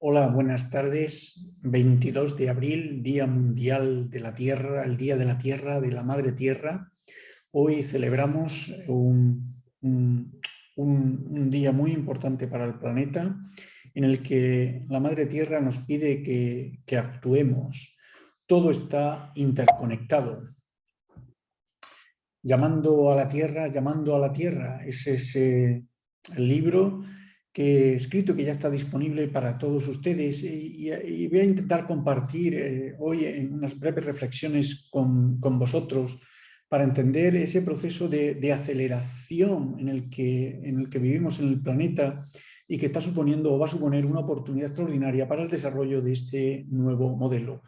Hola, buenas tardes. 22 de abril, Día Mundial de la Tierra, el Día de la Tierra, de la Madre Tierra. Hoy celebramos un día muy importante para el planeta en el que la Madre Tierra nos pide que actuemos. Todo está interconectado. Llamando a la Tierra. Ese es el libro que he escrito, que ya está disponible para todos ustedes, y voy a intentar compartir hoy en unas breves reflexiones con vosotros para entender ese proceso de aceleración en el que vivimos en el planeta y que está suponiendo o va a suponer una oportunidad extraordinaria para el desarrollo de este nuevo modelo.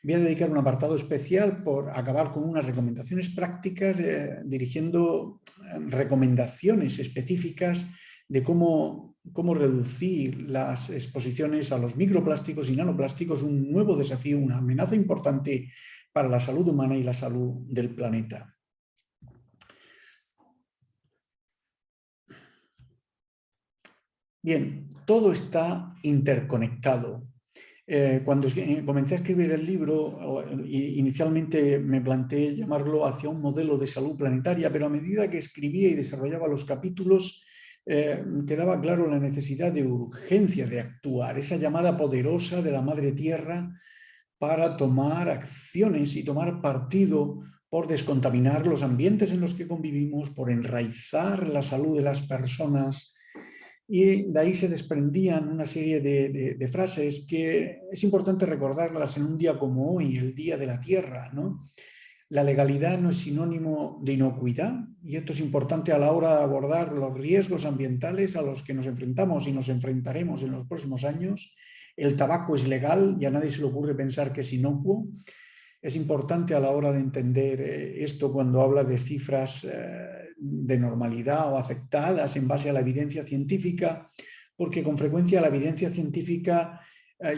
Voy a dedicar un apartado especial por acabar con unas recomendaciones prácticas, dirigiendo recomendaciones específicas de cómo reducir las exposiciones a los microplásticos y nanoplásticos, un nuevo desafío, una amenaza importante para la salud humana y la salud del planeta. Bien, todo está interconectado. Cuando comencé a escribir el libro, inicialmente me planteé llamarlo hacia un modelo de salud planetaria, pero a medida que escribía y desarrollaba los capítulos, quedaba claro la necesidad de urgencia de actuar, esa llamada poderosa de la Madre Tierra para tomar acciones y tomar partido por descontaminar los ambientes en los que convivimos, por enraizar la salud de las personas. Y de ahí se desprendían una serie de frases que es importante recordarlas en un día como hoy, el Día de la Tierra, ¿no? La legalidad no es sinónimo de inocuidad, y esto es importante a la hora de abordar los riesgos ambientales a los que nos enfrentamos y nos enfrentaremos en los próximos años. El tabaco es legal y a nadie se le ocurre pensar que es inocuo. Es importante a la hora de entender esto cuando habla de cifras de normalidad o aceptadas en base a la evidencia científica, porque con frecuencia la evidencia científica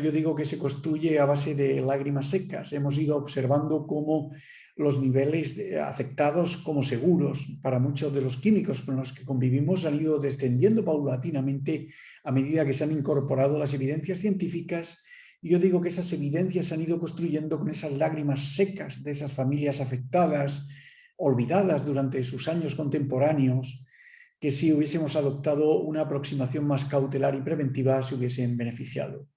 yo digo que se construye a base de lágrimas secas. Hemos ido observando cómo los niveles aceptados como seguros para muchos de los químicos con los que convivimos han ido descendiendo paulatinamente a medida que se han incorporado las evidencias científicas. Y yo digo que esas evidencias se han ido construyendo con esas lágrimas secas de esas familias afectadas, olvidadas durante sus años contemporáneos, que si hubiésemos adoptado una aproximación más cautelar y preventiva se hubiesen beneficiado.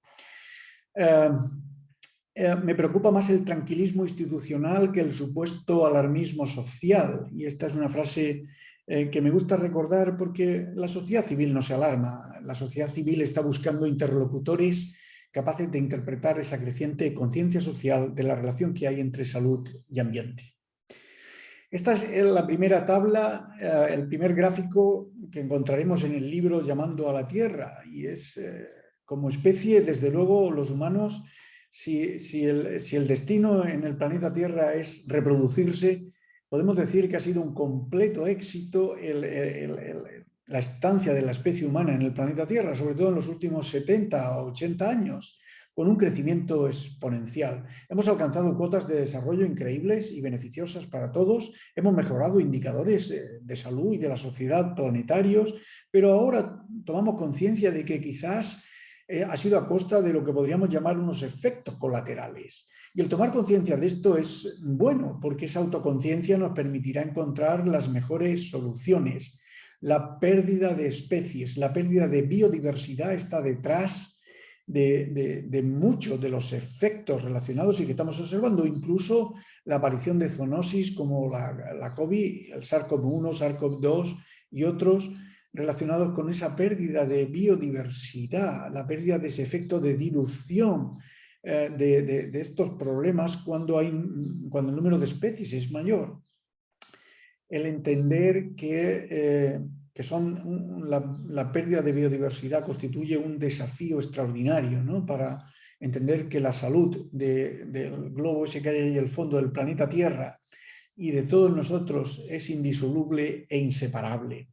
Me preocupa más el tranquilismo institucional que el supuesto alarmismo social. Y esta es una frase que me gusta recordar porque la sociedad civil no se alarma. La sociedad civil está buscando interlocutores capaces de interpretar esa creciente conciencia social de la relación que hay entre salud y ambiente. Esta es la primera tabla, el primer gráfico que encontraremos en el libro Llamando a la Tierra, y es como especie, desde luego, los humanos, si el destino en el planeta Tierra es reproducirse, podemos decir que ha sido un completo éxito la estancia de la especie humana en el planeta Tierra, sobre todo en los últimos 70 o 80 años, con un crecimiento exponencial. Hemos alcanzado cuotas de desarrollo increíbles y beneficiosas para todos, hemos mejorado indicadores de salud y de la sociedad planetarios, pero ahora tomamos conciencia de que quizás ha sido a costa de lo que podríamos llamar unos efectos colaterales. Y el tomar conciencia de esto es bueno, porque esa autoconciencia nos permitirá encontrar las mejores soluciones. La pérdida de especies, la pérdida de biodiversidad está detrás de muchos de los efectos relacionados y que estamos observando, incluso la aparición de zoonosis como la COVID, el SARS-CoV-1, SARS-CoV-2 y otros relacionados con esa pérdida de biodiversidad, la pérdida de ese efecto de dilución de estos problemas cuando el número de especies es mayor. El entender que la pérdida de biodiversidad constituye un desafío extraordinario, ¿no? Para entender que la salud del globo ese que hay ahí, el fondo del planeta Tierra, y de todos nosotros es indisoluble e inseparable.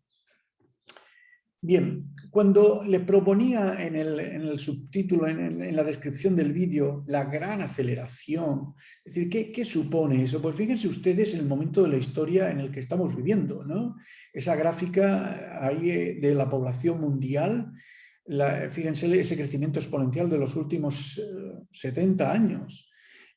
Bien, cuando le proponía en el subtítulo, en la descripción del vídeo, la gran aceleración, es decir, ¿qué supone eso? Pues fíjense ustedes en el momento de la historia en el que estamos viviendo, ¿no? Esa gráfica ahí de la población mundial, Fíjense ese crecimiento exponencial de los últimos 70 años.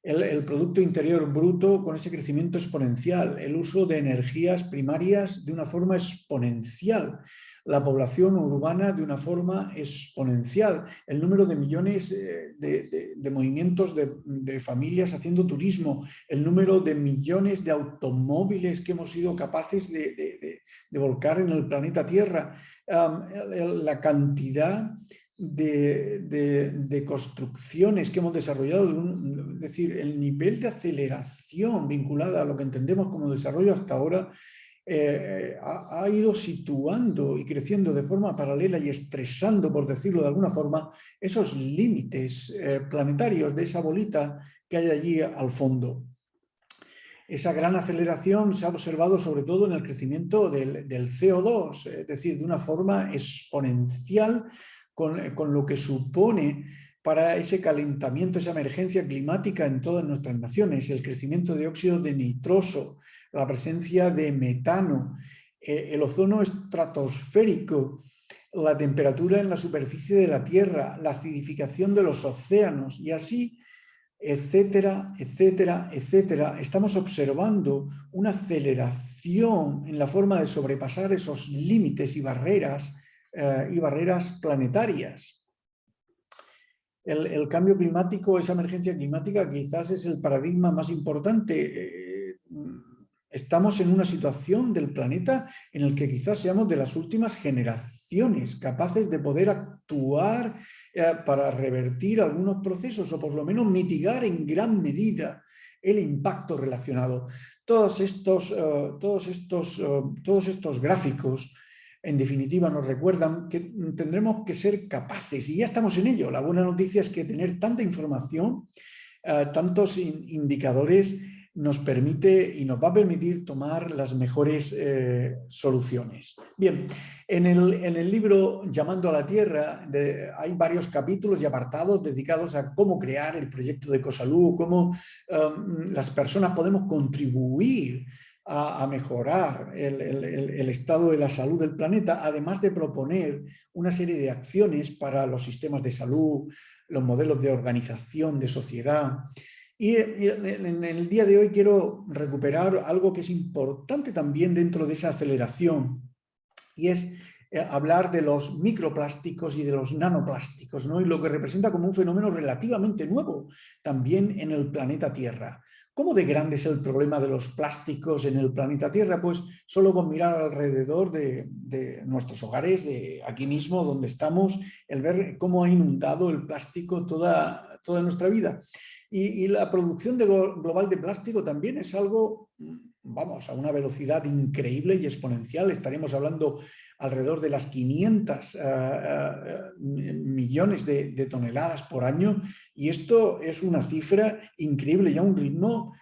El Producto Interior Bruto con ese crecimiento exponencial, el uso de energías primarias de una forma exponencial, la población urbana de una forma exponencial, el número de millones de movimientos de familias haciendo turismo, el número de millones de automóviles que hemos sido capaces de volcar en el planeta Tierra, la cantidad de construcciones que hemos desarrollado, es decir, el nivel de aceleración vinculada a lo que entendemos como desarrollo hasta ahora ha ido situando y creciendo de forma paralela y estresando, por decirlo de alguna forma, esos límites planetarios de esa bolita que hay allí al fondo. Esa gran aceleración se ha observado sobre todo en el crecimiento del CO2, es decir, de una forma exponencial con lo que supone para ese calentamiento, esa emergencia climática en todas nuestras naciones, el crecimiento de óxido de nitroso, la presencia de metano, el ozono estratosférico, la temperatura en la superficie de la Tierra, la acidificación de los océanos y así, etcétera, etcétera, etcétera. Estamos observando una aceleración en la forma de sobrepasar esos límites y barreras planetarias. El cambio climático, esa emergencia climática, quizás es el paradigma más importante. Estamos en una situación del planeta en el que quizás seamos de las últimas generaciones capaces de poder actuar para revertir algunos procesos o por lo menos mitigar en gran medida el impacto relacionado. Todos estos gráficos en definitiva nos recuerdan que tendremos que ser capaces, y ya estamos en ello. La buena noticia es que tener tanta información, tantos indicadores, nos permite y nos va a permitir tomar las mejores soluciones. Bien, en el libro Llamando a la Tierra hay varios capítulos y apartados dedicados a cómo crear el proyecto de Ecosalud, cómo las personas podemos contribuir a mejorar el estado de la salud del planeta, además de proponer una serie de acciones para los sistemas de salud, los modelos de organización, de sociedad. Y en el día de hoy quiero recuperar algo que es importante también dentro de esa aceleración, y es hablar de los microplásticos y de los nanoplásticos, ¿no? Y lo que representa como un fenómeno relativamente nuevo también en el planeta Tierra. ¿Cómo de grande es el problema de los plásticos en el planeta Tierra? Pues solo con mirar alrededor de nuestros hogares, de aquí mismo donde estamos, el ver cómo ha inundado el plástico toda nuestra vida. Y la producción global de plástico también es algo, vamos, a una velocidad increíble y exponencial. Estaremos hablando alrededor de las 500 millones de toneladas por año, y esto es una cifra increíble y a un ritmo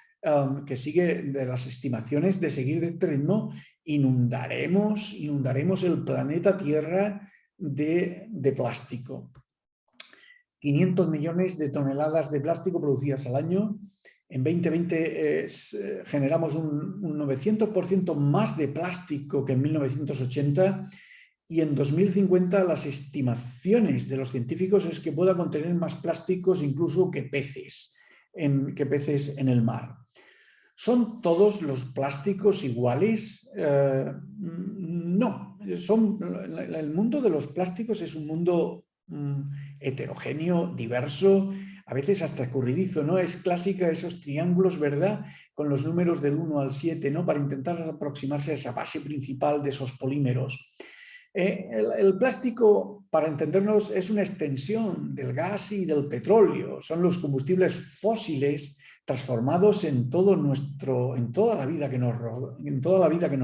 que sigue de las estimaciones de seguir de este ritmo, inundaremos el planeta Tierra de plástico. 500 millones de toneladas de plástico producidas al año. En 2020 generamos un 900% más de plástico que en 1980, y en 2050 las estimaciones de los científicos es que pueda contener más plásticos incluso que peces en el mar. ¿Son todos los plásticos iguales? No. El mundo de los plásticos es un mundo heterogéneo, diverso, a veces hasta escurridizo, ¿no? Es clásica esos triángulos, ¿verdad?, con los números del 1 al 7, ¿no?, para intentar aproximarse a esa base principal de esos polímeros. El plástico, para entendernos, es una extensión del gas y del petróleo. Son los combustibles fósiles transformados en toda la vida que nos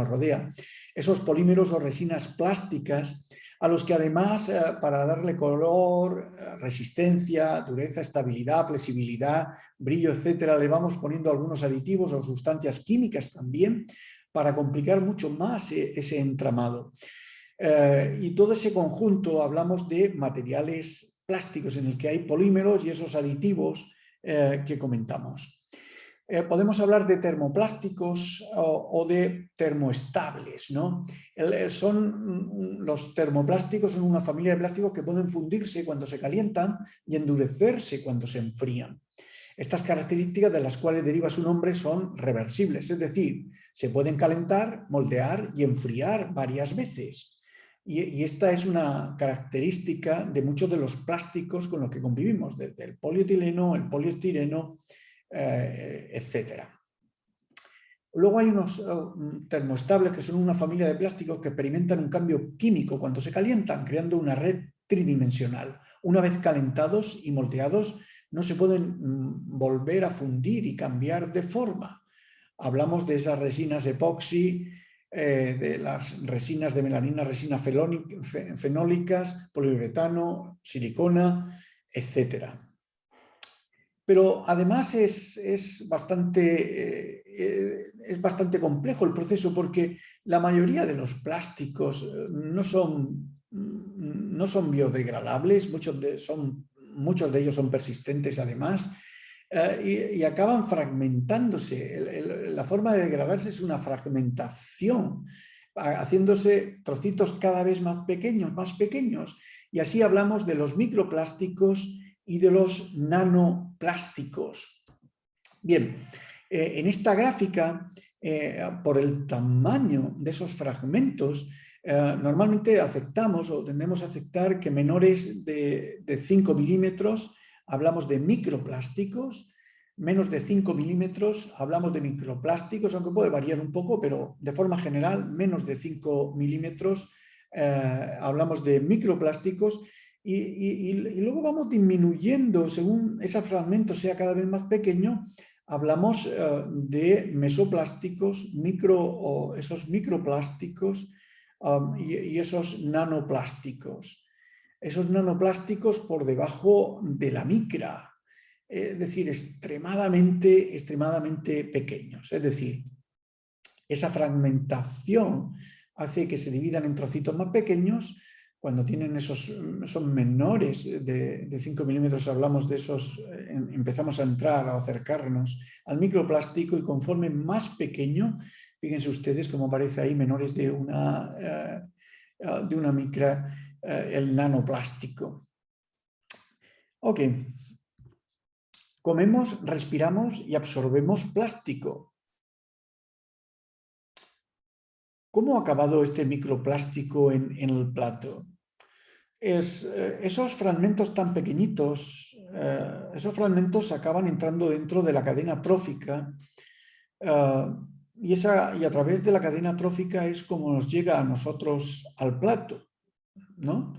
rodea. Esos polímeros o resinas plásticas a los que además, para darle color, resistencia, dureza, estabilidad, flexibilidad, brillo, etcétera, le vamos poniendo algunos aditivos o sustancias químicas también para complicar mucho más ese entramado. Y todo ese conjunto, hablamos de materiales plásticos en el que hay polímeros y esos aditivos que comentamos. Podemos hablar de termoplásticos o de termoestables, ¿no? Los termoplásticos son una familia de plásticos que pueden fundirse cuando se calientan y endurecerse cuando se enfrían. Estas características de las cuales deriva su nombre son reversibles, es decir, se pueden calentar, moldear y enfriar varias veces. Y esta es una característica de muchos de los plásticos con los que convivimos, desde el polietileno, el poliestireno, etcétera. Luego hay unos termoestables que son una familia de plásticos que experimentan un cambio químico cuando se calientan, creando una red tridimensional. Una vez calentados y moldeados, no se pueden volver a fundir y cambiar de forma. Hablamos de esas resinas epoxi, de las resinas de melanina, resinas fenólicas, poliuretano, silicona, etcétera. Pero además es bastante complejo el proceso porque la mayoría de los plásticos no son biodegradables, muchos de ellos son persistentes además, y acaban fragmentándose. La forma de degradarse es una fragmentación, haciéndose trocitos cada vez más pequeños, y así hablamos de los microplásticos y de los nanoplásticos. Bien, en esta gráfica, por el tamaño de esos fragmentos, normalmente aceptamos o tendemos a aceptar que menores de 5 milímetros hablamos de microplásticos, menos de 5 milímetros hablamos de microplásticos, aunque puede variar un poco, pero de forma general, menos de 5 milímetros hablamos de microplásticos. Y luego vamos disminuyendo, según ese fragmento sea cada vez más pequeño, hablamos de mesoplásticos, esos microplásticos y esos nanoplásticos. Esos nanoplásticos por debajo de la micra, es decir, extremadamente pequeños. Es decir, esa fragmentación hace que se dividan en trocitos más pequeños. Cuando son menores de 5 milímetros, hablamos de esos, empezamos a entrar, a acercarnos al microplástico, y conforme más pequeño, fíjense ustedes cómo aparece ahí, menores de una micra, el nanoplástico. Ok. Comemos, respiramos y absorbemos plástico. ¿Cómo ha acabado este microplástico en el plato? Esos fragmentos tan pequeñitos, esos fragmentos acaban entrando dentro de la cadena trófica y a través de la cadena trófica es como nos llega a nosotros al plato, ¿no?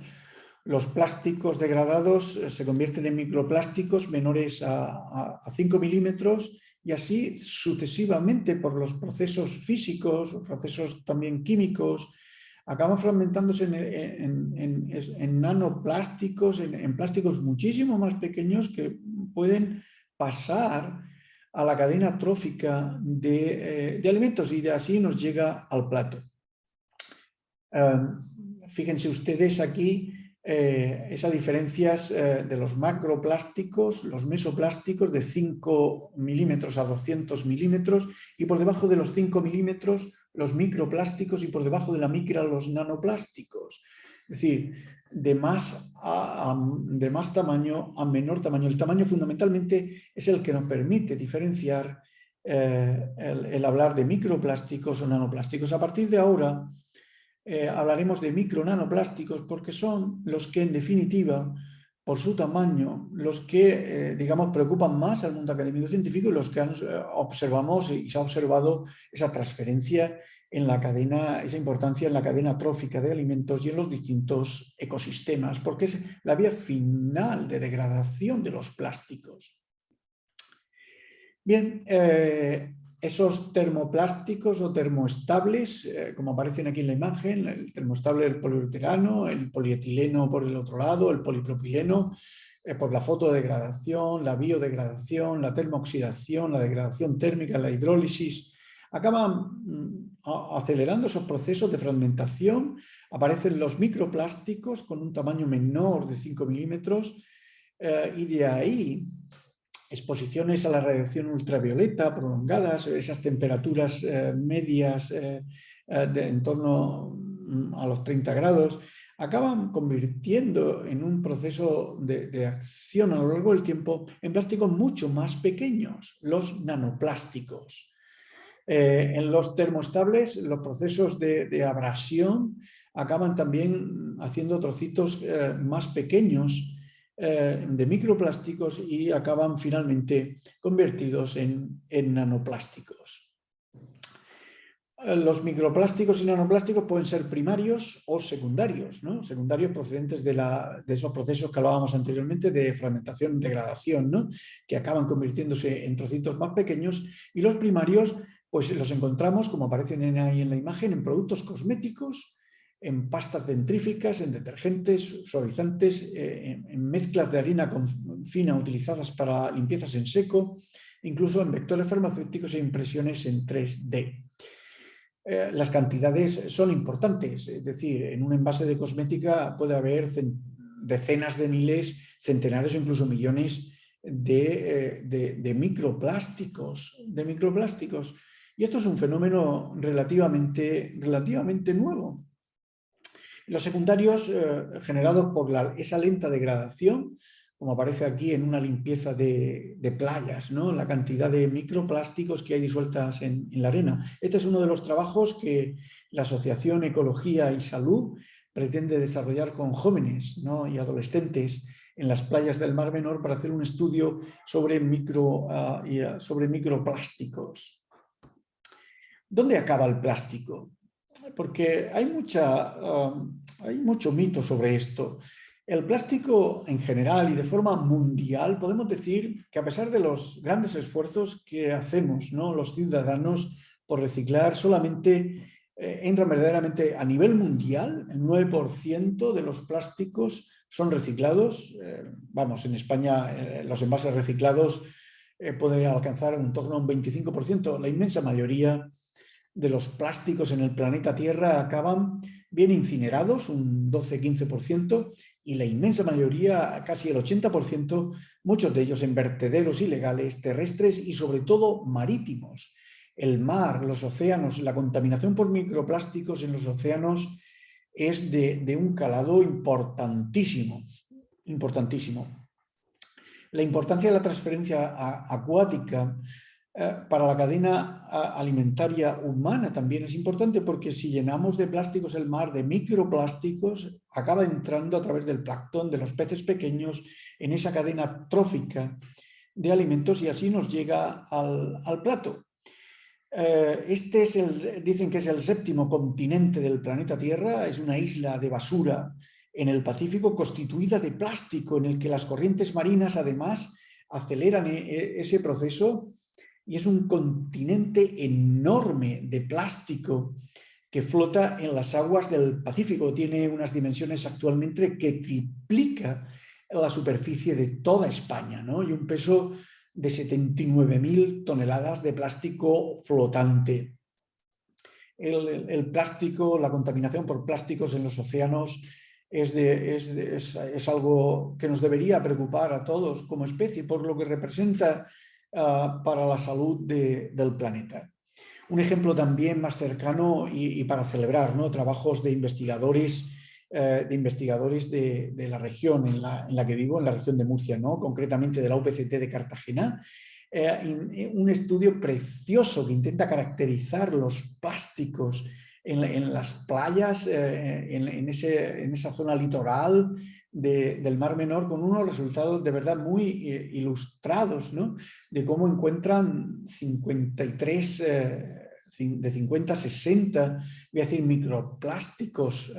Los plásticos degradados se convierten en microplásticos menores a 5 milímetros y así sucesivamente por los procesos físicos, procesos también químicos, acaban fragmentándose en nanoplásticos, en plásticos muchísimo más pequeños que pueden pasar a la cadena trófica de alimentos y de así nos llega al plato. Fíjense ustedes aquí esas diferencias de los macroplásticos, los mesoplásticos de 5 milímetros a 200 milímetros y por debajo de los 5 milímetros los microplásticos y por debajo de la micra los nanoplásticos. Es decir, de más tamaño a menor tamaño. El tamaño fundamentalmente es el que nos permite diferenciar el hablar de microplásticos o nanoplásticos. A partir de ahora hablaremos de micronanoplásticos porque son los que en definitiva, por su tamaño, los que digamos preocupan más al mundo académico científico y los que observamos y se ha observado esa transferencia en la cadena, esa importancia en la cadena trófica de alimentos y en los distintos ecosistemas, porque es la vía final de degradación de los plásticos. Bien, esos termoplásticos o termoestables, como aparecen aquí en la imagen, el termoestable del poliuretano, el polietileno por el otro lado, el polipropileno, por la fotodegradación, la biodegradación, la termooxidación, la degradación térmica, la hidrólisis, acaban acelerando esos procesos de fragmentación. Aparecen los microplásticos con un tamaño menor de 5 milímetros y de ahí exposiciones a la radiación ultravioleta prolongadas, esas temperaturas medias en torno a los 30 grados, acaban convirtiendo en un proceso de acción a lo largo del tiempo en plásticos mucho más pequeños, los nanoplásticos. En los termoestables, los procesos de abrasión acaban también haciendo trocitos más pequeños de microplásticos y acaban finalmente convertidos en nanoplásticos. Los microplásticos y nanoplásticos pueden ser primarios o secundarios, ¿no? Secundarios procedentes de esos procesos que hablábamos anteriormente de fragmentación y degradación, ¿no? Que acaban convirtiéndose en trocitos más pequeños, y los primarios pues los encontramos, como aparecen ahí en la imagen, en productos cosméticos, en pastas dentríficas, en detergentes, suavizantes, en mezclas de harina fina utilizadas para limpiezas en seco, incluso en vectores farmacéuticos e impresiones en 3D. Las cantidades son importantes, es decir, en un envase de cosmética puede haber decenas de miles, centenares o incluso millones de microplásticos, y esto es un fenómeno relativamente nuevo. Los secundarios generados por esa lenta degradación, como aparece aquí en una limpieza de playas, ¿no? La cantidad de microplásticos que hay disueltas en la arena. Este es uno de los trabajos que la Asociación Ecología y Salud pretende desarrollar con jóvenes, ¿no? Y adolescentes en las playas del Mar Menor para hacer un estudio sobre microplásticos. ¿Dónde acaba el plástico? Porque hay mucho mito sobre esto. El plástico en general y de forma mundial, podemos decir que a pesar de los grandes esfuerzos que hacemos, ¿no?, los ciudadanos por reciclar, solamente entran verdaderamente a nivel mundial, el 9% de los plásticos son reciclados. Vamos, en España los envases reciclados pueden alcanzar en torno a un 25%. La inmensa mayoría de los plásticos en el planeta Tierra acaban bien incinerados, un 12-15%, y la inmensa mayoría, casi el 80%, muchos de ellos en vertederos ilegales, terrestres y sobre todo marítimos. El mar, los océanos, la contaminación por microplásticos en los océanos es de un calado importantísimo. La importancia de la transferencia acuática para la cadena alimentaria humana también es importante, porque si llenamos de plásticos el mar, de microplásticos, acaba entrando a través del plancton, de los peces pequeños, en esa cadena trófica de alimentos, y así nos llega al plato. Dicen que es el 7º continente del planeta Tierra, es una isla de basura en el Pacífico constituida de plástico, en el que las corrientes marinas además aceleran ese proceso. Y es un continente enorme de plástico que flota en las aguas del Pacífico. Tiene unas dimensiones actualmente que triplica la superficie de toda España, ¿no? Y un peso de 79.000 toneladas de plástico flotante. El plástico, la contaminación por plásticos en los océanos es algo que nos debería preocupar a todos como especie, por lo que representa para la salud del planeta. Un ejemplo también más cercano y para celebrar, ¿no?, trabajos de investigadores de la región en la que vivo, en la región de Murcia, ¿no?, concretamente de la UPCT de Cartagena. Un estudio precioso que intenta caracterizar los plásticos en las playas, en esa zona litoral del Mar Menor, con unos resultados de verdad muy ilustrados, ¿no?, de cómo encuentran 53, de 50 a 60, voy a decir, microplásticos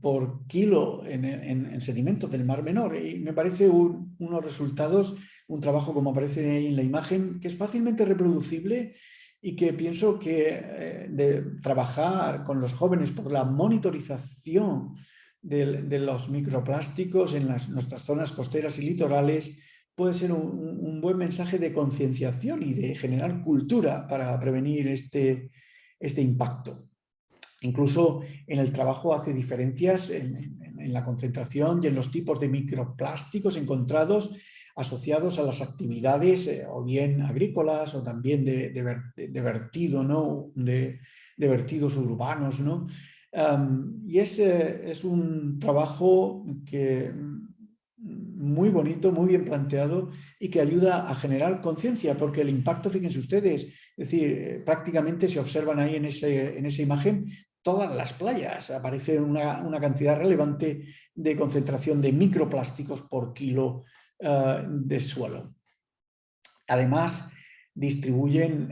por kilo en sedimentos del Mar Menor. Y me parece unos resultados, un trabajo, como aparece ahí en la imagen, que es fácilmente reproducible, y que pienso que de trabajar con los jóvenes por la monitorización de los microplásticos en nuestras zonas costeras y litorales puede ser un buen mensaje de concienciación y de generar cultura para prevenir este impacto. Incluso en el trabajo hace diferencias en la concentración y en los tipos de microplásticos encontrados asociados a las actividades o bien agrícolas o también de vertido, ¿no? de vertidos urbanos, ¿no? Y es un trabajo muy bonito, muy bien planteado y que ayuda a generar conciencia, porque el impacto, fíjense ustedes, es decir, prácticamente se observan ahí en esa imagen todas las playas, aparece una cantidad relevante de concentración de microplásticos por kilo de suelo. Además, distribuyen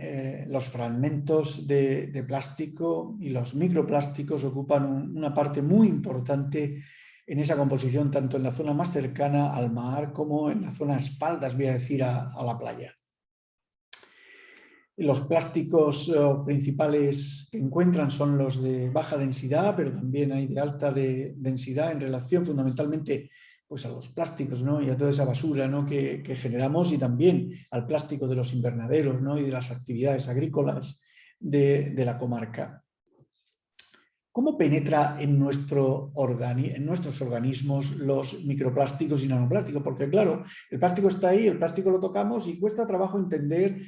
los fragmentos de plástico y los microplásticos ocupan una parte muy importante en esa composición, tanto en la zona más cercana al mar como en la zona espaldas, voy a decir, a la playa. Los plásticos principales que encuentran son los de baja densidad, pero también hay de alta densidad en relación fundamentalmente pues, a los plásticos, ¿no? Y a toda esa basura, ¿no? que generamos, y también al plástico de los invernaderos, ¿no? Y de las actividades agrícolas de la comarca. ¿Cómo penetra en nuestros organismos los microplásticos y nanoplásticos? Porque claro, el plástico está ahí, el plástico lo tocamos y cuesta trabajo entender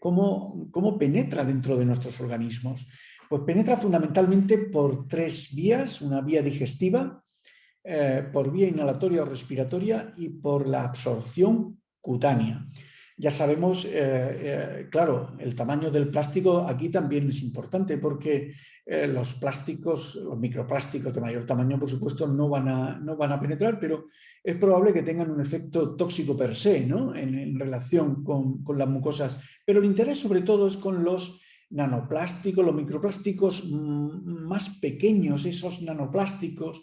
cómo penetra dentro de nuestros organismos. Pues penetra fundamentalmente por 3 vías: una vía digestiva, por vía inhalatoria o respiratoria y por la absorción cutánea. Ya sabemos, claro, el tamaño del plástico aquí también es importante porque los plásticos, los microplásticos de mayor tamaño, por supuesto, no van a penetrar, pero es probable que tengan un efecto tóxico per se, ¿no? en relación con las mucosas. Pero el interés sobre todo es con los nanoplásticos, los microplásticos más pequeños, esos nanoplásticos,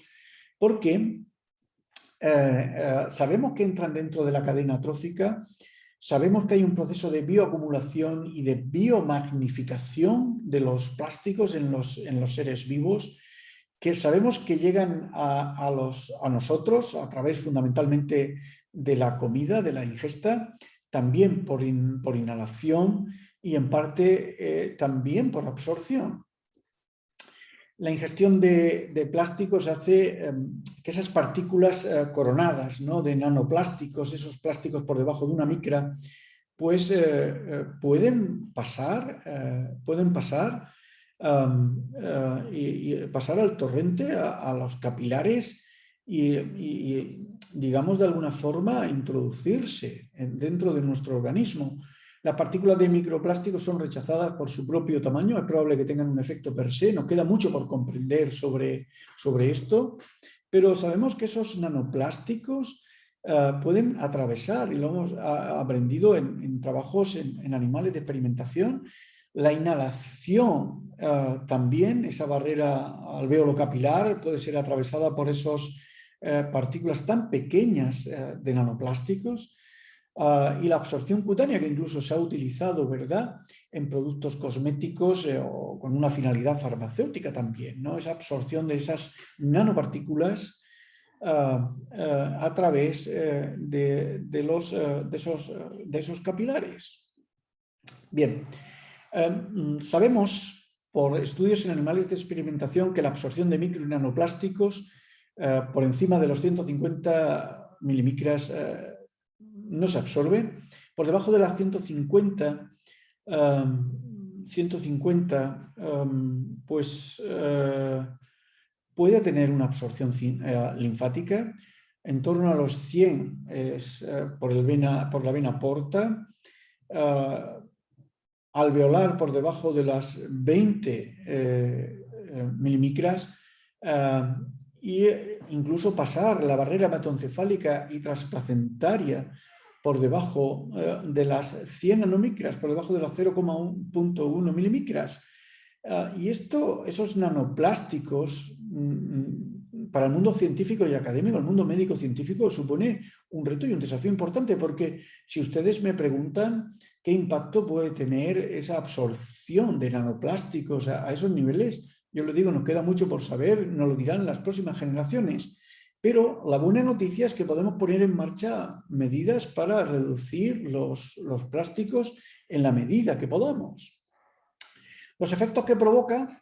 porque sabemos que entran dentro de la cadena trófica. Sabemos que hay un proceso de bioacumulación y de biomagnificación de los plásticos en los seres vivos, que sabemos que llegan a nosotros a través fundamentalmente de la comida, de la ingesta, también por inhalación y en parte también por absorción. La ingestión de plásticos hace que esas partículas coronadas, ¿no? de nanoplásticos, esos plásticos por debajo de una micra, pues pueden pasar y pasar al torrente, a los capilares y, digamos, de alguna forma introducirse dentro de nuestro organismo. Las partículas de microplásticos son rechazadas por su propio tamaño, es probable que tengan un efecto per se, nos queda mucho por comprender sobre esto, pero sabemos que esos nanoplásticos pueden atravesar, y lo hemos aprendido en trabajos en animales de experimentación, la inhalación también, esa barrera alvéolo capilar puede ser atravesada por esas partículas tan pequeñas de nanoplásticos. Y la absorción cutánea, que incluso se ha utilizado, ¿verdad?, en productos cosméticos o con una finalidad farmacéutica también, ¿no? Esa absorción de esas nanopartículas a través de esos capilares. Bien, sabemos por estudios en animales de experimentación que la absorción de micro y nanoplásticos por encima de los 150 milimicras no se absorbe. Por debajo de las 150, pues puede tener una absorción linfática. En torno a los 100 por la vena porta. Alveolar por debajo de las 20 milimicras. E incluso pasar la barrera hematoencefálica y transplacentaria por debajo de las 100 nanomicras, por debajo de las 0,1 milimicras. Y esos nanoplásticos, para el mundo científico y académico, el mundo médico científico, supone un reto y un desafío importante, porque si ustedes me preguntan qué impacto puede tener esa absorción de nanoplásticos a esos niveles, yo les digo, nos queda mucho por saber, nos lo dirán las próximas generaciones. Pero la buena noticia es que podemos poner en marcha medidas para reducir los plásticos en la medida que podamos. Los efectos que provoca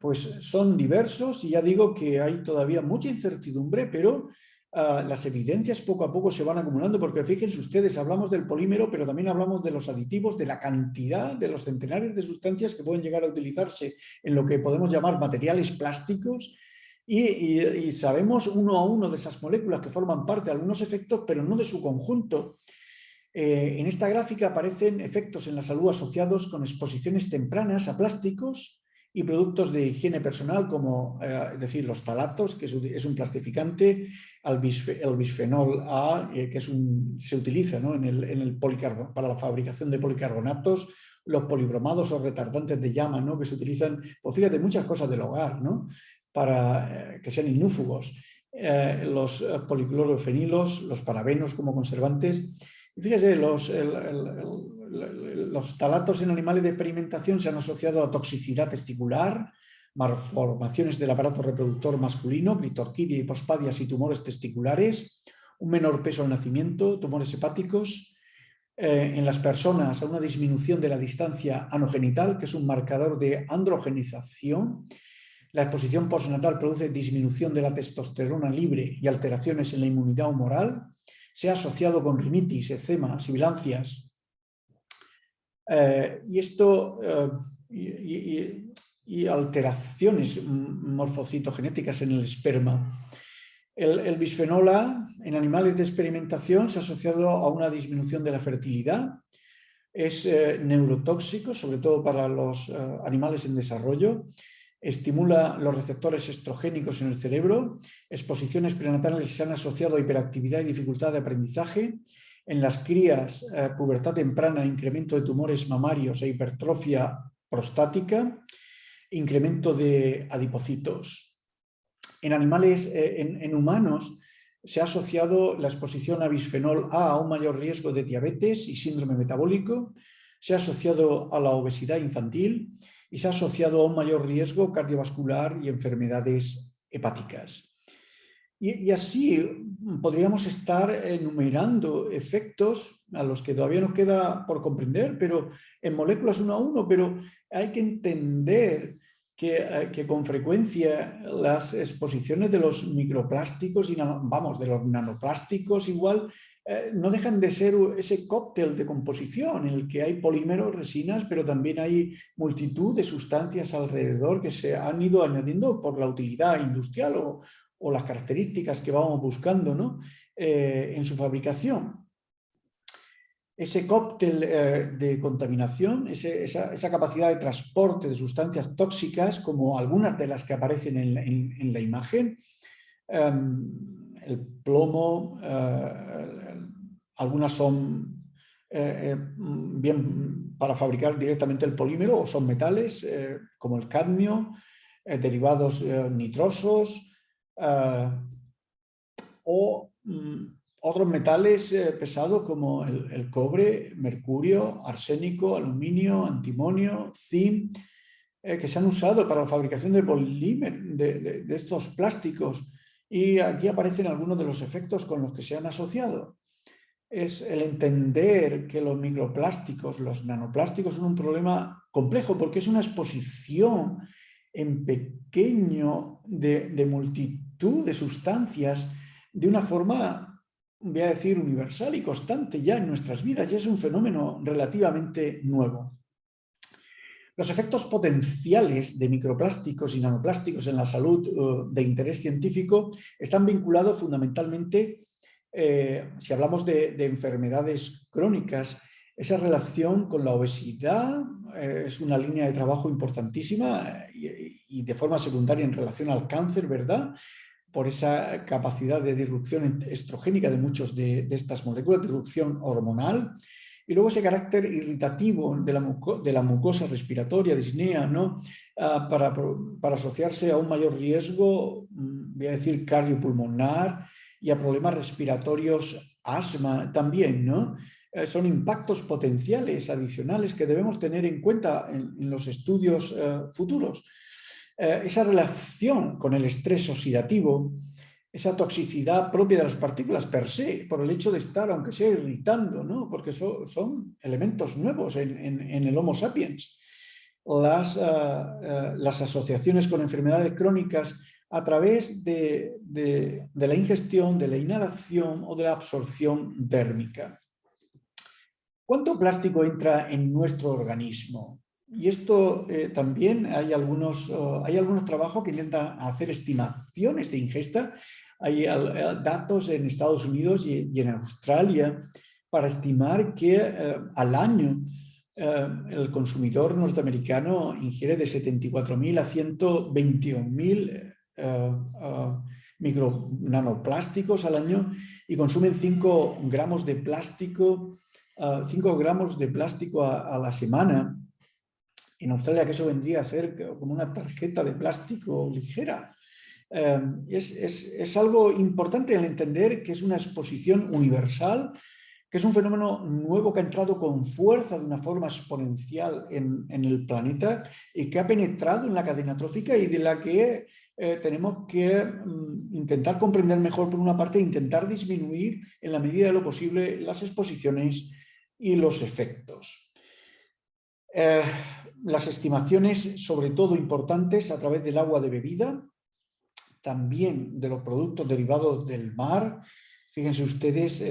pues son diversos y ya digo que hay todavía mucha incertidumbre, pero las evidencias poco a poco se van acumulando, porque fíjense ustedes, hablamos del polímero, pero también hablamos de los aditivos, de la cantidad, de los centenares de sustancias que pueden llegar a utilizarse en lo que podemos llamar materiales plásticos, y sabemos uno a uno de esas moléculas que forman parte de algunos efectos, pero no de su conjunto. En esta gráfica aparecen efectos en la salud asociados con exposiciones tempranas a plásticos y productos de higiene personal, como es decir, los ftalatos, que es un plastificante, el bisfenol A, que se utiliza, ¿no?, para la fabricación de policarbonatos, los polibromados o retardantes de llama, ¿no?, que se utilizan, pues fíjate, muchas cosas del hogar, ¿no?, para que sean inúfugos, los policlorofenilos, los parabenos como conservantes. Fíjese, los ftalatos en animales de experimentación se han asociado a toxicidad testicular, malformaciones del aparato reproductor masculino, clitorquidia, hipospadias y tumores testiculares, un menor peso al nacimiento, tumores hepáticos. En las personas, a una disminución de la distancia anogenital, que es un marcador de androgenización. La exposición postnatal produce disminución de la testosterona libre y alteraciones en la inmunidad humoral. Se ha asociado con rinitis, eczema, sibilancias. Y alteraciones morfocitogenéticas en el esperma. El bisfenol A en animales de experimentación se ha asociado a una disminución de la fertilidad. Es neurotóxico, sobre todo para los animales en desarrollo. Estimula los receptores estrogénicos en el cerebro. Exposiciones prenatales se han asociado a hiperactividad y dificultad de aprendizaje. En las crías, pubertad temprana, incremento de tumores mamarios e hipertrofia prostática, incremento de adipocitos. En animales, en humanos, se ha asociado la exposición a bisfenol A a un mayor riesgo de diabetes y síndrome metabólico. Se ha asociado a la obesidad infantil y se ha asociado a un mayor riesgo cardiovascular y enfermedades hepáticas. Y así podríamos estar enumerando efectos a los que todavía nos queda por comprender, pero en moléculas uno a uno, pero hay que entender que con frecuencia las exposiciones de los microplásticos y de los nanoplásticos igual, no dejan de ser ese cóctel de composición en el que hay polímeros, resinas, pero también hay multitud de sustancias alrededor que se han ido añadiendo por la utilidad industrial o las características que vamos buscando, ¿no?, en su fabricación. Ese cóctel de contaminación, esa capacidad de transporte de sustancias tóxicas, como algunas de las que aparecen en la imagen, el plomo, algunas son bien para fabricar directamente el polímero, o son metales como el cadmio, derivados nitrosos, o otros metales pesados como el cobre, mercurio, arsénico, aluminio, antimonio, zinc, que se han usado para la fabricación de polímeros, de estos plásticos. Y aquí aparecen algunos de los efectos con los que se han asociado. Es el entender que los microplásticos, los nanoplásticos, son un problema complejo porque es una exposición en pequeño de multitud de sustancias de una forma, voy a decir, universal y constante ya en nuestras vidas. Ya es un fenómeno relativamente nuevo. Los efectos potenciales de microplásticos y nanoplásticos en la salud de interés científico están vinculados fundamentalmente, si hablamos de enfermedades crónicas, esa relación con la obesidad es una línea de trabajo importantísima y de forma secundaria en relación al cáncer, ¿verdad?, por esa capacidad de disrupción estrogénica de muchas de estas moléculas, disrupción hormonal. Y luego ese carácter irritativo de la mucosa respiratoria, disnea, ¿no?, para asociarse a un mayor riesgo, voy a decir, cardiopulmonar y a problemas respiratorios, asma también, ¿no? Son impactos potenciales adicionales que debemos tener en cuenta en los estudios futuros. Esa relación con el estrés oxidativo, esa toxicidad propia de las partículas per se, por el hecho de estar, aunque sea irritando, ¿no?, porque son elementos nuevos en el Homo sapiens. Las asociaciones con enfermedades crónicas a través de la ingestión, de la inhalación o de la absorción térmica. ¿Cuánto plástico entra en nuestro organismo? Y esto también hay algunos trabajos que intentan hacer estimaciones de ingesta. Hay datos en Estados Unidos y en Australia para estimar que al año el consumidor norteamericano ingiere de 74.000 a 121.000 micronanoplásticos al año y consumen 5 gramos de plástico, 5 gramos de plástico a la semana. En Australia, que eso vendría a ser como una tarjeta de plástico ligera. Es algo importante el entender que es una exposición universal, que es un fenómeno nuevo que ha entrado con fuerza de una forma exponencial en el planeta y que ha penetrado en la cadena trófica y de la que tenemos que intentar comprender mejor por una parte e intentar disminuir en la medida de lo posible las exposiciones y los efectos. Las estimaciones, sobre todo importantes a través del agua de bebida, también de los productos derivados del mar. Fíjense ustedes,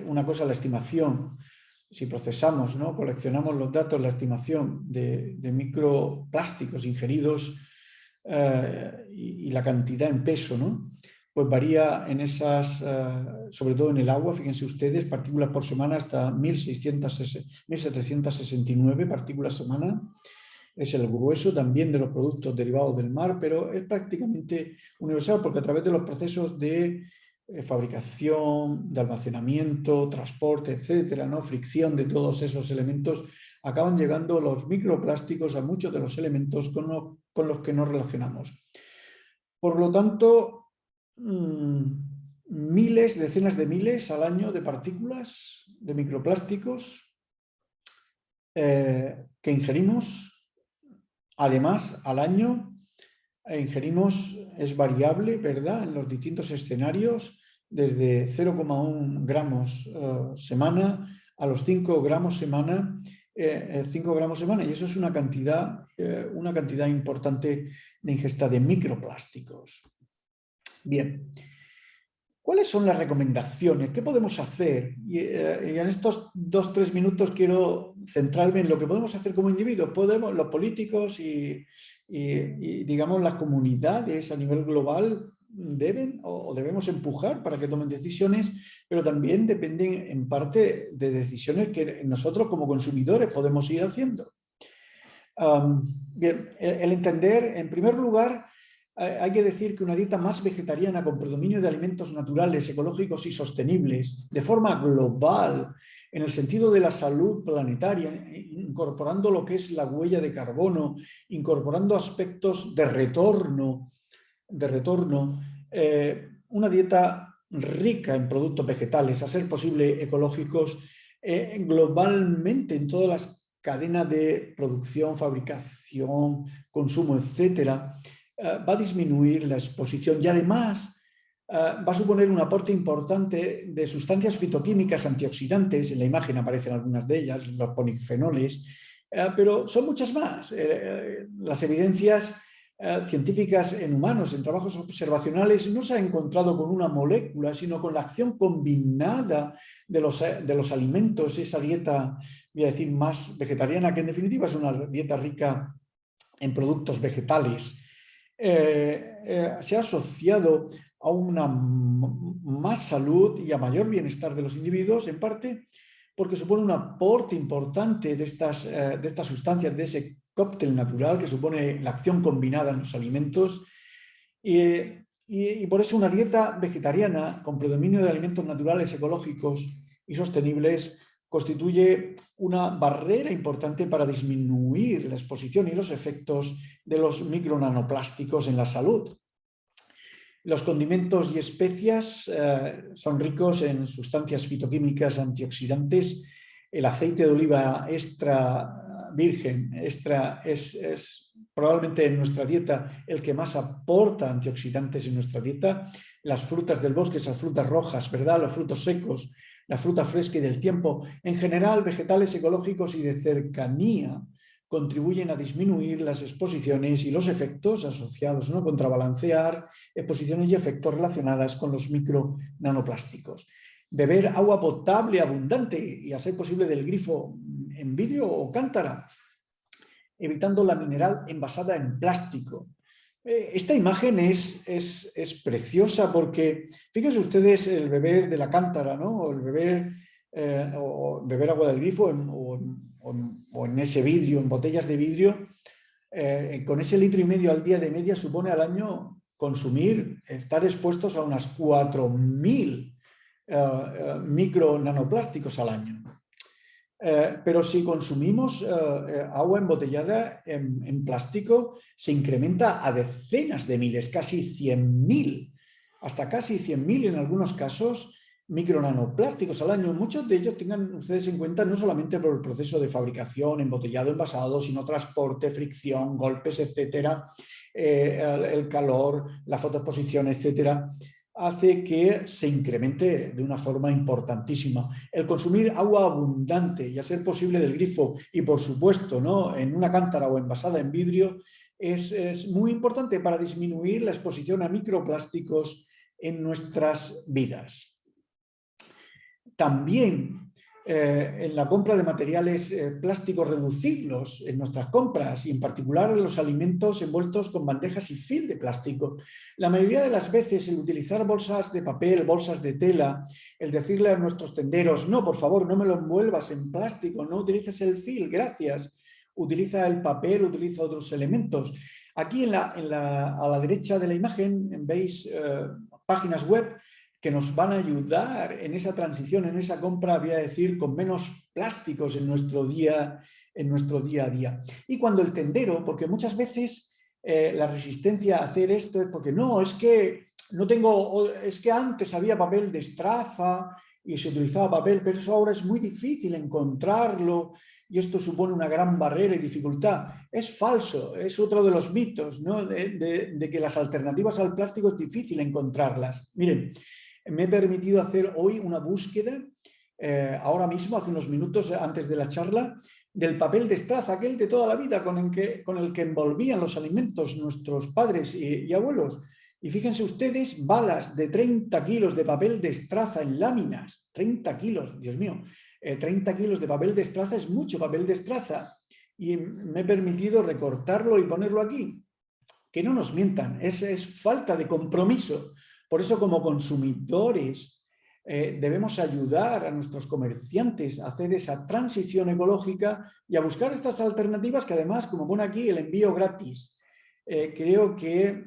una cosa, la estimación, si procesamos, ¿no?, coleccionamos los datos, la estimación de microplásticos ingeridos y la cantidad en peso, ¿no?, pues varía en esas, sobre todo en el agua, fíjense ustedes, partículas por semana hasta 1.769 partículas semana. Es el grueso también de los productos derivados del mar, pero es prácticamente universal porque a través de los procesos de fabricación, de almacenamiento, transporte, etcétera, ¿no?, fricción de todos esos elementos, acaban llegando los microplásticos a muchos de los elementos con los que nos relacionamos. Por lo tanto, miles, decenas de miles al año de partículas de microplásticos que ingerimos. Además, al año ingerimos, es variable, ¿verdad?, en los distintos escenarios, desde 0,1 gramos semana a los 5 gramos semana, 5 gramos semana, y eso es una cantidad importante de ingesta de microplásticos. Bien, ¿cuáles son las recomendaciones? ¿Qué podemos hacer? Y en estos 2-3 minutos quiero centrarme en lo que podemos hacer como individuos. Los políticos y digamos las comunidades a nivel global deben o debemos empujar para que tomen decisiones, pero también dependen en parte de decisiones que nosotros como consumidores podemos ir haciendo. Bien, el entender, en primer lugar, hay que decir que una dieta más vegetariana con predominio de alimentos naturales, ecológicos y sostenibles, de forma global, en el sentido de la salud planetaria, incorporando lo que es la huella de carbono, incorporando aspectos de retorno, una dieta rica en productos vegetales, a ser posible ecológicos, globalmente en todas las cadenas de producción, fabricación, consumo, etcétera, va a disminuir la exposición y además va a suponer un aporte importante de sustancias fitoquímicas antioxidantes. En la imagen aparecen algunas de ellas, los polifenoles, pero son muchas más. Las evidencias científicas en humanos, en trabajos observacionales, no se ha encontrado con una molécula, sino con la acción combinada de los alimentos, esa dieta, voy a decir, más vegetariana, que en definitiva es una dieta rica en productos vegetales. Se ha asociado a una más salud y a mayor bienestar de los individuos, en parte porque supone un aporte importante de estas sustancias, de ese cóctel natural que supone la acción combinada en los alimentos, y por eso una dieta vegetariana con predominio de alimentos naturales, ecológicos y sostenibles constituye una barrera importante para disminuir la exposición y los efectos de los micronanoplásticos en la salud. Los condimentos y especias son ricos en sustancias fitoquímicas antioxidantes. El aceite de oliva extra virgen, extra, es probablemente en nuestra dieta el que más aporta antioxidantes en nuestra dieta. Las frutas del bosque, esas frutas rojas, ¿verdad?, los frutos secos, la fruta fresca y del tiempo, en general vegetales ecológicos y de cercanía, contribuyen a disminuir las exposiciones y los efectos asociados, ¿no? Contrabalancear exposiciones y efectos relacionadas con los micronanoplásticos. Beber agua potable abundante y a ser posible del grifo en vidrio o cántara, evitando la mineral envasada en plástico. Esta imagen es preciosa porque, fíjense ustedes, el beber de la cántara, ¿no? O el beber agua del grifo o en ese vidrio, en botellas de vidrio, con ese 1,5 litros al día de media supone al año estar expuestos a unas 4.000 micronanoplásticos al año. Pero si consumimos agua embotellada en plástico, se incrementa a decenas de miles, casi 100.000, hasta casi 100.000 en algunos casos, micronanoplásticos al año. Muchos de ellos tengan ustedes en cuenta no solamente por el proceso de fabricación, embotellado, envasado, sino transporte, fricción, golpes, etcétera, el calor, la fotoexposición, etcétera, hace que se incremente de una forma importantísima. El consumir agua abundante y a ser posible del grifo y, por supuesto, ¿no?, en una cántara o envasada en vidrio, es muy importante para disminuir la exposición a microplásticos en nuestras vidas. También en la compra de materiales plásticos, reducirlos en nuestras compras y en particular en los alimentos envueltos con bandejas y film de plástico. La mayoría de las veces el utilizar bolsas de papel, bolsas de tela, el decirle a nuestros tenderos, no, por favor, no me lo envuelvas en plástico, no utilices el film, gracias, utiliza el papel, utiliza otros elementos. Aquí a la derecha de la imagen veis páginas web que nos van a ayudar en esa transición, en esa compra, voy a decir, con menos plásticos en nuestro día a día. Y cuando el tendero, porque muchas veces la resistencia a hacer esto es porque no, es que antes había papel de estraza y se utilizaba papel, pero eso ahora es muy difícil encontrarlo y esto supone una gran barrera y dificultad. Es falso, es otro de los mitos, ¿no?, de que las alternativas al plástico es difícil encontrarlas. Miren, me he permitido hacer hoy una búsqueda, ahora mismo, hace unos minutos antes de la charla, del papel de estraza, aquel de toda la vida con el que envolvían los alimentos nuestros padres y abuelos. Y fíjense ustedes, balas de 30 kilos de papel de estraza en láminas. 30 kilos, Dios mío. 30 kilos de papel de estraza es mucho papel de estraza. Y me he permitido recortarlo y ponerlo aquí. Que no nos mientan, es falta de compromiso. Por eso, como consumidores, debemos ayudar a nuestros comerciantes a hacer esa transición ecológica y a buscar estas alternativas que además, como pone aquí, el envío gratis. Creo que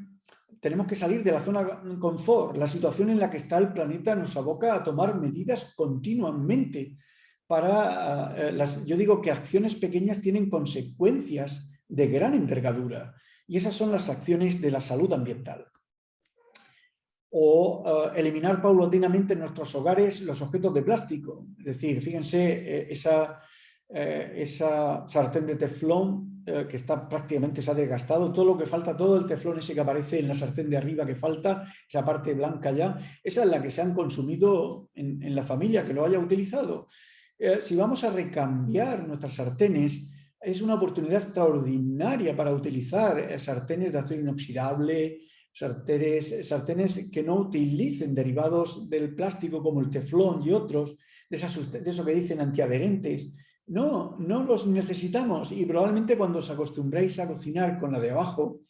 tenemos que salir de la zona de confort. La situación en la que está el planeta nos aboca a tomar medidas continuamente yo digo que acciones pequeñas tienen consecuencias de gran envergadura y esas son las acciones de la salud ambiental. O eliminar paulatinamente en nuestros hogares los objetos de plástico. Es decir, fíjense, esa sartén de teflón que prácticamente se ha desgastado, todo lo que falta, todo el teflón ese que aparece en la sartén de arriba que falta, esa parte blanca ya, esa es la que se han consumido en la familia que lo haya utilizado. Si vamos a recambiar nuestras sartenes, es una oportunidad extraordinaria para utilizar sartenes de acero inoxidable, sartenes que no utilicen derivados del plástico como el teflón y otros, de eso que dicen antiadherentes. No los necesitamos y probablemente cuando os acostumbréis a cocinar con la de abajo,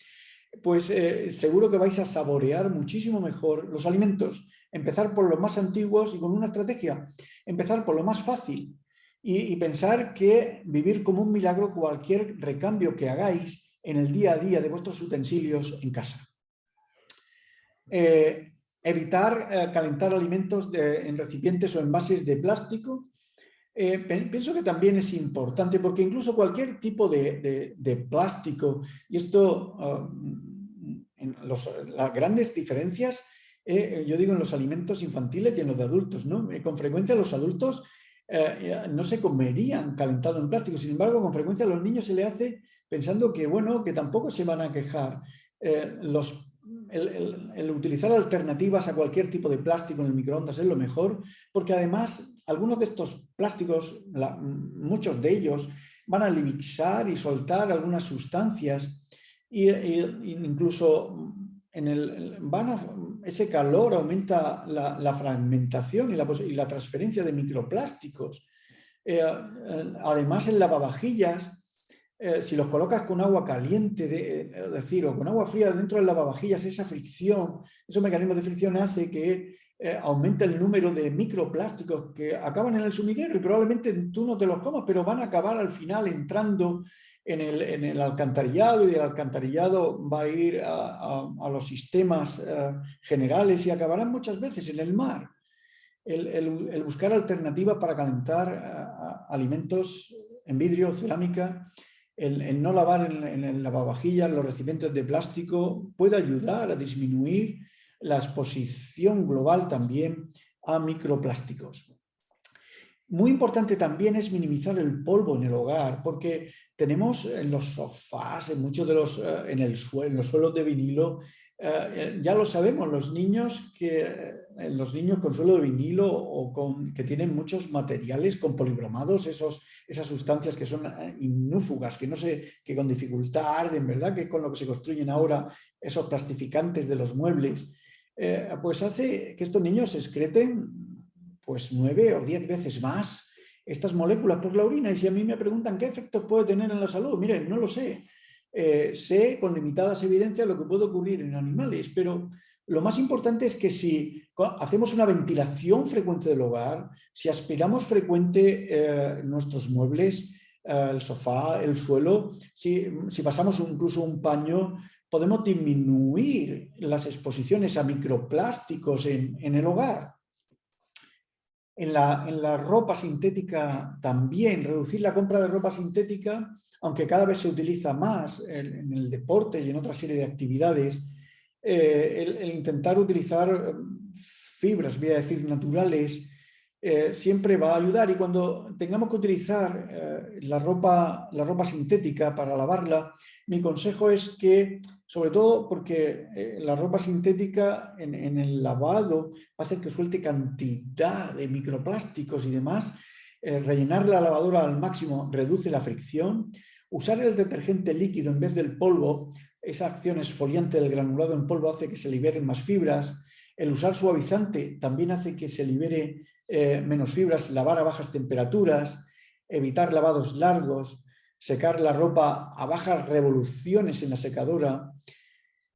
pues seguro que vais a saborear muchísimo mejor los alimentos. Empezar por los más antiguos y con una estrategia, empezar por lo más fácil y pensar que vivir como un milagro cualquier recambio que hagáis en el día a día de vuestros utensilios en casa. Evitar calentar alimentos en recipientes o envases de plástico. Pienso que también es importante porque incluso cualquier tipo de plástico, y esto, las grandes diferencias, yo digo en los alimentos infantiles y en los de adultos, ¿no? Con frecuencia los adultos no se comerían calentado en plástico, sin embargo con frecuencia a los niños se le hace pensando que, bueno, que tampoco se van a quejar. El utilizar alternativas a cualquier tipo de plástico en el microondas es lo mejor, porque además algunos de estos plásticos, muchos de ellos, van a livisar y soltar algunas sustancias incluso ese calor aumenta la fragmentación y la transferencia de microplásticos. Además, en lavavajillas, si los colocas con agua caliente, es decir, o con agua fría dentro del lavavajillas, esa fricción, esos mecanismos de fricción hace que aumente el número de microplásticos que acaban en el sumidero y probablemente tú no te los comas, pero van a acabar al final entrando en el alcantarillado, y del alcantarillado va a ir a los sistemas generales y acabarán muchas veces en el mar. El buscar alternativas para calentar alimentos en vidrio, cerámica, el no lavar en el lavavajillas los recipientes de plástico puede ayudar a disminuir la exposición global también a microplásticos. Muy importante también es minimizar el polvo en el hogar, porque tenemos en los sofás, en muchos de los en los suelos de vinilo, ya lo sabemos, los niños con suelo de vinilo o que tienen muchos materiales con polibromados, esas sustancias que son ignúfugas, que con dificultad arden, ¿verdad? Que con lo que se construyen ahora esos plastificantes de los muebles, pues hace que estos niños excreten pues 9 o 10 veces más estas moléculas por la orina. Y si a mí me preguntan qué efectos puede tener en la salud, miren, no lo sé. Sé con limitadas evidencias lo que puede ocurrir en animales, pero lo más importante es que si hacemos una ventilación frecuente del hogar, si aspiramos frecuente nuestros muebles, el sofá, el suelo, si pasamos incluso un paño, podemos disminuir las exposiciones a microplásticos en el hogar. En la ropa sintética también, reducir la compra de ropa sintética, aunque cada vez se utiliza más en el deporte y en otra serie de actividades, el intentar utilizar fibras, voy a decir, naturales, siempre va a ayudar. Y cuando tengamos que utilizar la ropa sintética para lavarla, mi consejo es que, sobre todo porque la ropa sintética en el lavado hace que suelte cantidad de microplásticos y demás, rellenar la lavadora al máximo reduce la fricción, usar el detergente líquido en vez del polvo, esa acción exfoliante del granulado en polvo hace que se liberen más fibras, el usar suavizante también hace que se libere menos fibras, lavar a bajas temperaturas, evitar lavados largos, secar la ropa a bajas revoluciones en la secadora,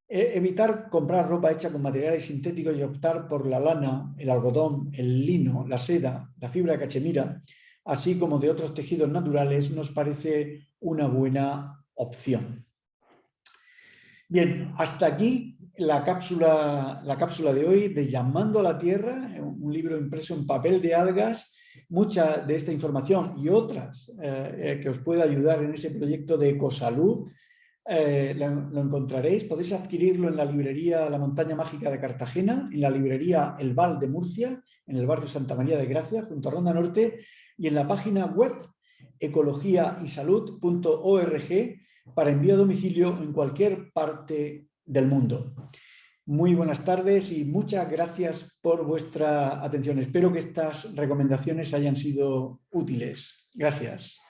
evitar comprar ropa hecha con materiales sintéticos y optar por la lana, el algodón, el lino, la seda, la fibra de cachemira, así como de otros tejidos naturales, nos parece una buena opción. Bien, hasta aquí la cápsula de hoy de Llamando a la Tierra, un libro impreso en papel de algas. Mucha de esta información y otras que os puede ayudar en ese proyecto de ecosalud lo encontraréis. Podéis adquirirlo en la librería La Montaña Mágica de Cartagena, en la librería El Val de Murcia, en el barrio Santa María de Gracia, junto a Ronda Norte, y en la página web ecologiaysalud.org para envío a domicilio en cualquier parte del mundo. Muy buenas tardes y muchas gracias por vuestra atención. Espero que estas recomendaciones hayan sido útiles. Gracias.